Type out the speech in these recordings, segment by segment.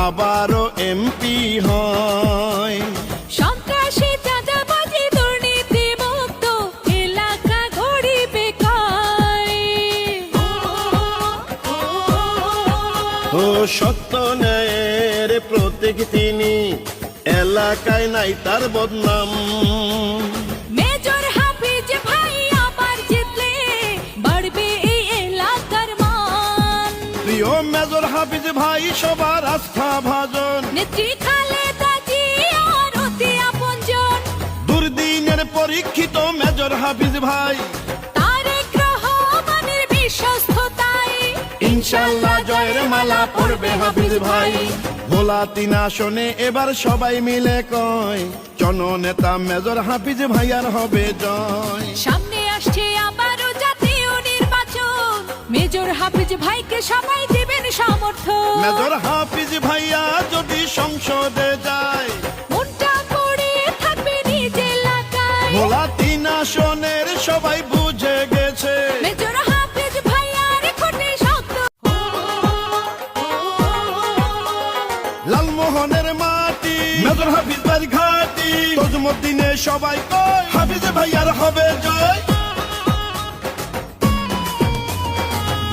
আবারও এমপি হয়। সন্ত্রাসী চাঁদাবাজি দুর্নীতি মুক্ত এলাকা গড়িবে কায়। ও সত্য ন্যায়ের প্রতীক তিনি, এলাকায় নাই তার বদনাম। মেজর হাফিজ ভাই আবার জিতলে বাড়বে এই এলাকার মান। প্রিয় মেজর হাফিজ ভাই সবার আস্থা ভাজন, নেত্রী খালেদা জিয়ার অতি আপনজন। দুর্দিনের পরীক্ষিত মেজর হাফিজ ভাই, তারেক রহমানের বিশ্বস্ততায় ইনশাল্লাহ জয়ের মালা পড়বে হাফিজ ভাই। ভোলা 3 আসনে এবার সবাই মিলে কয়, জননেতা মেজর হাফিজ ভাইয়ার হবে জয়। সামনে আসছে আবারও জাতীয় নির্বাচন, মেজর হাফিজ ভাইকে সবাই দিবেন সমর্থন। মেজর হাফিজ ভাইয়া যদি সংসদে যায়, মনটা পড়ে থাকবে নিজ এলাকায়। ভোলা 3 আসনের সবাই বুঝে গেছে, মেজর হাফিজ ভাইয়ার কোটে শক্ত। লালমোহনের মাটি মেজর হাফিজ ভাই ঘাটি। তজুমুদ্দিনে সবাই কয়, হাফিজ ভাইয়ার হবে জয়।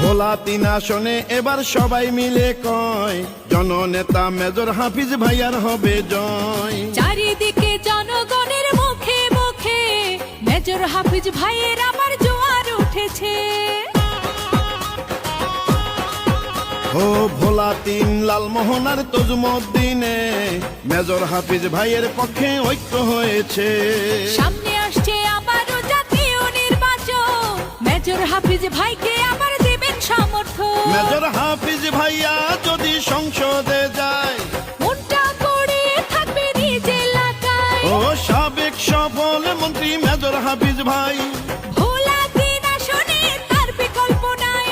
ভোলা 3 আসনে এবার সবাই মিলে কয়, জননেতা মেজর হাফিজ ভাইয়ার হবে জয়। চারিদিকে জনগণের মুখে মুখে মেজর হাফিজ ভাইয়ের আবার জোয়ার উঠেছে। ও ভোলা 3 লালমোহনার তজুমুদ্দিনে মেজর হাফিজ ভাইয়ের পক্ষে ঐক্য হয়েছে। সামনে আসছে আবারও জাতীয় নির্বাচন, মেজর হাফিজ ভাইকে আবার দিবেন সমর্থন। মেজর হাফিজ ভাইয়া যদি সংসদে যায়, মনটা পড়ে থাকবে নিজ এলাকায়। ও সাবেক সফল মন্ত্রী মেজর হাফিজ ভাই, ভোলা 3 আসনে তার বিকল্প নাই।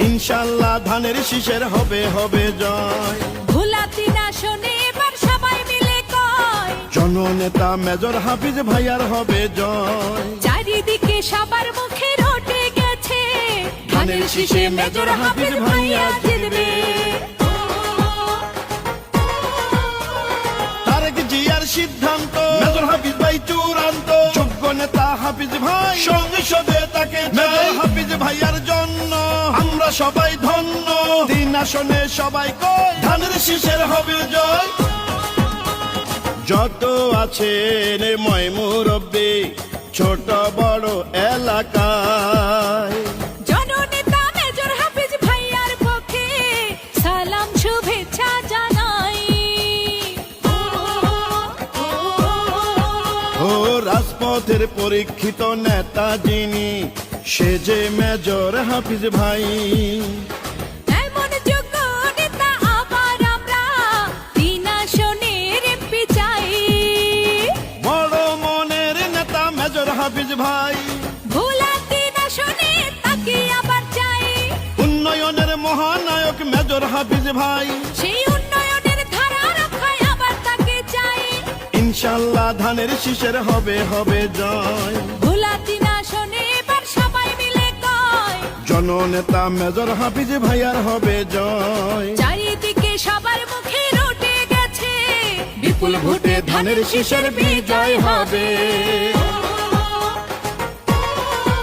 ইনশাল্লাহ ধানের শীষের হবে হবে জয়। ভোলা 3 আসনে এবার সবাই মিলে কয়, জননেতা মেজর হাফিজ ভাইয়ার হবে জয়। চারিদিকে সবার মুখে রটে গেছে, ধানের শীষে মেজর হাফিজ ভাইয়া জিতবে। তারেক জিয়ার সিদ্ধান্ত মেজর হাফিজ ভাই চূড়ান্ত, যোগ্য নেতা হাফিজ ভাই সংসদে তাকে মেজর হাফিজ ভাইয়ার জন্য আমরা সবাই ধন্য। 3 আসনে সবাই কয়, ধানের শীষের হবে জয়। যত আছেন ময়মুরব্বি ছোট বড় এলাকায়, জননেতা মেজর হাফিজ ভাইয়ার পক্ষে সালাম শুভেচ্ছা জানাই। ও রাজপথের পরীক্ষিত নেতা যিনি, সে যে মেজর হাফিজ ভাই। এমন যোগ্য নেতা আবার আমরা 3 আসনের এমপি চাই। বড় মনের নেতা মেজর হাফিজ ভাই, ভোলা 3 আসনে তাকে আবার চাই। উন্নয়নের মহানায়ক মেজর হাফিজ ভাই, সেই উন্নয়নের ধারা রক্ষায় আবার তাকে চাই। ইনশাল্লাহ ধানের শীষের হবে হবে জয়। ভোলা 3 আসনে এবার সবাই মিলে কয়, জননেতা মেজর হাফিজ ভাইয়ার হবে জয়। চারিদিকে সবার মুখে রটে গেছে, বিপুল ভোটে ধানের শীষের বিজয় হবে।